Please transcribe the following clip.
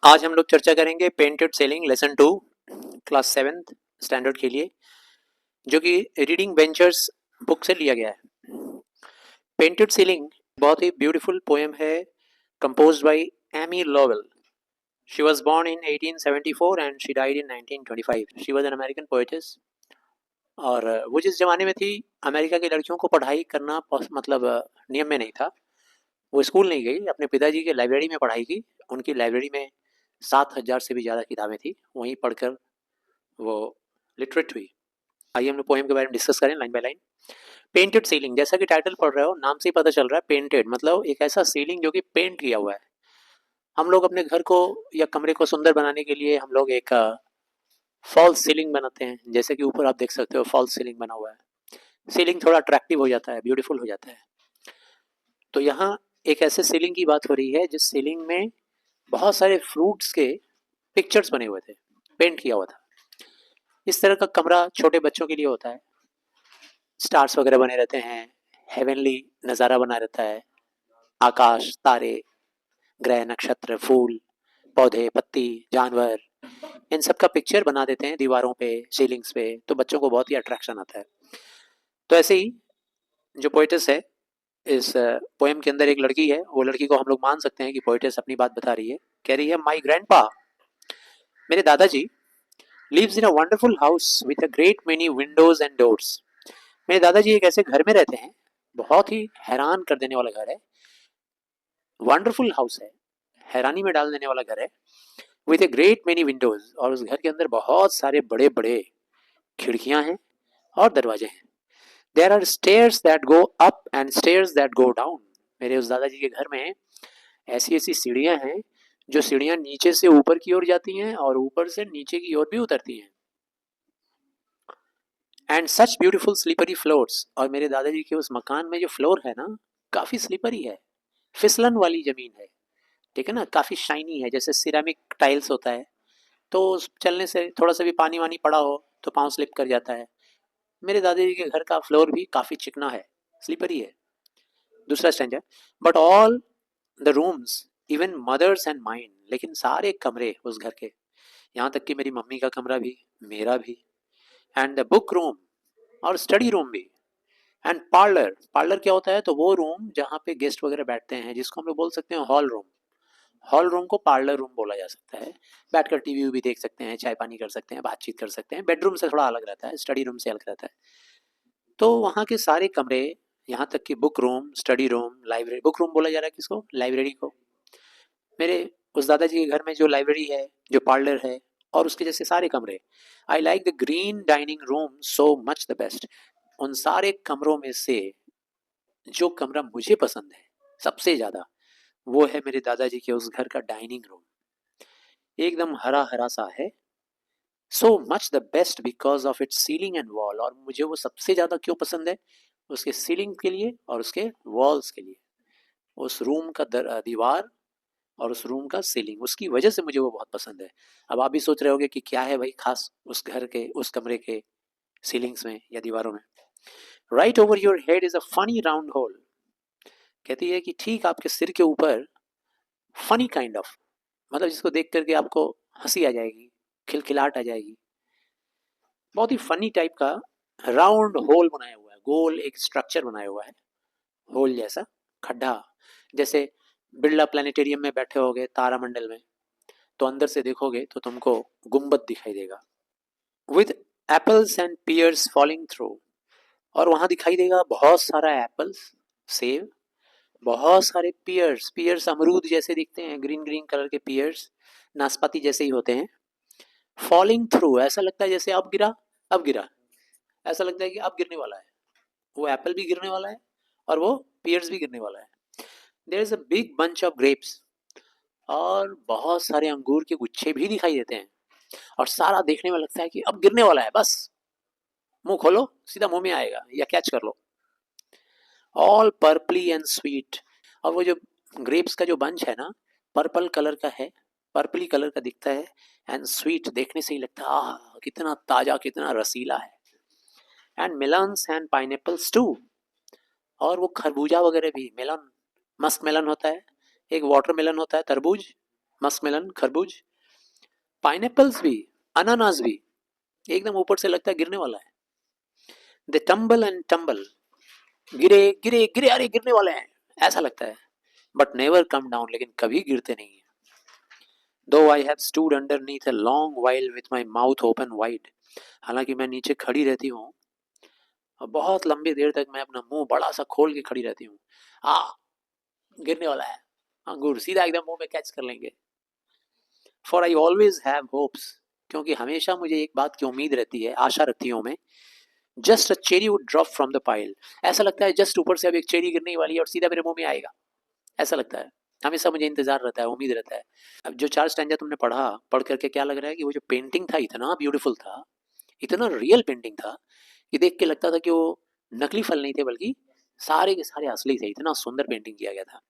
आज हम लोग चर्चा करेंगे painted selling lesson 2 class 7th standard के लिए, जो कि रीडिंग वेंचर्स बुक से लिया गया है। पेंटेड सेलिंग बहुत ही ब्यूटीफुल पोएम है, composed by Amy Lowell. She was born in 1874 and she died in 1925। She was an American poetess. और वो जिस जमाने में थी, अमेरिका की लड़कियों को पढ़ाई करना मतलब नियम में नहीं था। वो स्कूल नहीं गई, अपने पिताजी के लाइब्रेरी में पढ़ाई की। उनकी लाइब्रेरी में 7,000 से भी ज़्यादा किताबें थी, वहीं पढ़कर वो लिटरेट हुई। आइए हम लोग पोएम के बारे में डिस्कस करें line by line. Painted ceiling, जैसा कि टाइटल पढ़ रहे हो, नाम से ही पता चल रहा है पेंटेड मतलब एक ऐसा सीलिंग जो कि पेंट किया हुआ है। हम लोग अपने घर को या कमरे को सुंदर बनाने के लिए हम लोग एक फॉल्स सीलिंग बनाते हैं, जैसे कि ऊपर आप देख सकते हो फॉल्स सीलिंग बना हुआ है। सीलिंग थोड़ा अट्रैक्टिव हो जाता है, ब्यूटीफुल हो जाता है। तो यहाँ एक ऐसे सीलिंग की बात हो रही है जिस सीलिंग में बहुत सारे फ्रूट्स के पिक्चर्स बने हुए थे, पेंट किया हुआ था। इस तरह का कमरा छोटे बच्चों के लिए होता है। स्टार्स वगैरह बने रहते हैं, हेवनली नज़ारा बना रहता है, आकाश, तारे, ग्रह, नक्षत्र, फूल, पौधे, पत्ती, जानवर, इन सब का पिक्चर बना देते हैं दीवारों पे, सीलिंग्स पे, तो बच्चों को बहुत ही अट्रैक्शन आता है। तो ऐसे ही जो पोइटस है, इस पोएम के अंदर एक लड़की है, वो लड़की को हम लोग मान सकते हैं कि पोइटस अपनी बात बता रही है। कह रही है, माई ग्रैंडपा, मेरे दादाजी, lives in a wonderful house with a great many windows and doors. मेरे दादाजी एक ऐसे घर में रहते हैं, बहुत ही हैरान कर देने वाला घर है। वंडरफुल हाउस है, हैरानी में डाल देने वाला घर है। With a great many Windows, और उस घर के अंदर बहुत सारे बड़े बड़े खिड़कियां हैं और दरवाजे हैं। There are stairs that go up and stairs that go down. मेरे उस दादाजी के घर में ऐसी ऐसी सीढ़ियां हैं, जो सीढ़ियां नीचे से ऊपर की ओर जाती हैं और ऊपर से नीचे की ओर भी उतरती हैं। And such beautiful slippery floors, और मेरे दादाजी के उस मकान में जो फ्लोर है ना, काफी स्लीपरी है, फिसलन वाली जमीन है। ठीक है ना, काफी शाइनी है, जैसे सिरेमिक टाइल्स होता है, तो उस चलने से थोड़ा सा भी पानी वानी पड़ा हो तो पाँव स्लिप कर जाता है। मेरे दादाजी के घर का फ्लोर भी काफी चिकना है, स्लीपरी है। दूसरा stanza, but all the rooms, even mothers and mine, लेकिन सारे कमरे उस घर के, यहाँ तक कि मेरी मम्मी का कमरा भी, मेरा भी, एंड द बुक रूम, और स्टडी रूम भी, एंड पार्लर। पार्लर क्या होता है, तो वो रूम जहाँ पे गेस्ट वगैरह बैठते हैं, जिसको हम लोग बोल सकते हैं हॉल रूम। हॉल रूम को पार्लर रूम बोला जा सकता है। बैठकर टीवी भी देख सकते हैं, चाय पानी कर सकते हैं, बातचीत कर सकते हैं। बेडरूम से थोड़ा अलग रहता है, स्टडी रूम से अलग रहता है। तो वहाँ के सारे कमरे, यहाँ तक कि book room, study room, library, book room बोला जा रहा है किसको, लाइब्रेरी को। मेरे उस दादाजी के घर में जो लाइब्रेरी है, जो पार्लर है, और उसके जैसे सारे कमरे। I like the green dining room so much the best. उन सारे कमरों में से जो कमरा मुझे पसंद है सबसे ज्यादा, वो है मेरे दादाजी के उस घर का डाइनिंग रूम। एकदम हरा हरा सा है। So much the best because of its ceiling and wall, और मुझे वो सबसे ज्यादा क्यों पसंद है, उसके सीलिंग के लिए और उसके वॉल्स के लिए। उस रूम का दीवार और उस रूम का सीलिंग, उसकी वजह से मुझे वो बहुत पसंद है। अब आप भी सोच रहे होगे कि क्या है भाई खास उस घर के, उस कमरे के सीलिंग्स में या दीवारों में। Right over your head is a funny round whole. कहती है कि ठीक आपके सिर के ऊपर, फनी काइंड ऑफ, मतलब जिसको देख करके आपको हंसी आ जाएगी, खिलखिलाहट आ जाएगी। बहुत ही फनी टाइप का राउंड होल बनाया हुआ है, गोल एक स्ट्रक्चर बनाया हुआ है, होल जैसा खड्डा। जैसे बिरला प्लानिटेरियम में बैठे होगे तारामंडल में, तो अंदर से देखोगे तो तुमको गुंबद दिखाई देगा। With apples and pears falling through, और वहां दिखाई देगा बहुत सारा एप्पल्स, सेब, बहुत सारे पियर्स, पियर्स अमरूद जैसे दिखते हैं, ग्रीन ग्रीन कलर के पियर्स, नाशपाती जैसे ही होते हैं। फॉलिंग थ्रू, ऐसा लगता है जैसे अब गिरा, अब गिरा, ऐसा लगता है कि अब गिरने वाला है। वो एप्पल भी गिरने वाला है और वो पियर्स भी गिरने वाला है। There is a big bunch of grapes, और बहुत सारे अंगूर के गुच्छे भी दिखाई देते हैं, और सारा देखने में लगता है कि अब गिरने वाला है, बस मुंह खोलो सीधा मुंह में आएगा या कैच कर लो। ऑल पर्पली एंड स्वीट, और वो जो ग्रेप्स का जो बंच है ना, पर्पल कलर का है, पर्पली कलर का दिखता है, एंड स्वीट, देखने से ही लगता है आह कितना ताजा, कितना रसीला है। And melons and pineapples too, और वो खरबूजा वगैरह भी, मेलन, मस्क मेलन होता है, एक वाटरमेलन होता है तरबूज, मस्कमेलन खरबूज, पाइनएप्पल्स भी, अनानास भी, एकदम ऊपर से लगता है गिरने वाला है। दे टम्बल एंड टम्बल, गिरे गिरे गिरे, अरे गिरने वाले हैं ऐसा लगता है, बट नेवर कम डाउन, लेकिन कभी गिरते नहीं है। दो I have stood underneath a long while with my mouth open wide, हालांकि मैं नीचे खड़ी रहती हूँ और बहुत लंबी देर तक मैं अपना मुंह बड़ा सा खोल के खड़ी रहती हूँ। आ, गिरने वाला है अंगूर, सीधा एकदम मुंह में कैच कर लेंगे। For I always have hopes, क्योंकि हमेशा मुझे एक बात की उम्मीद रहती है, आशा रखती हूँ मैं। Just a cherry would drop from the pile, ऐसा लगता है जस्ट ऊपर से अब एक चेरी गिरने वाली है और सीधा मेरे मुंह में आएगा, ऐसा लगता है। हमेशा मुझे इंतजार रहता है, उम्मीद रहता है। अब जो चार स्टैंजा तुमने पढ़ा, पढ़ करके क्या लग रहा है कि वो जो पेंटिंग था इतना ब्यूटीफुल था, इतना रियल पेंटिंग था कि देख के लगता था कि वो नकली फल नहीं थे, बल्कि सारे के सारे असली थे, इतना सुंदर पेंटिंग किया गया था।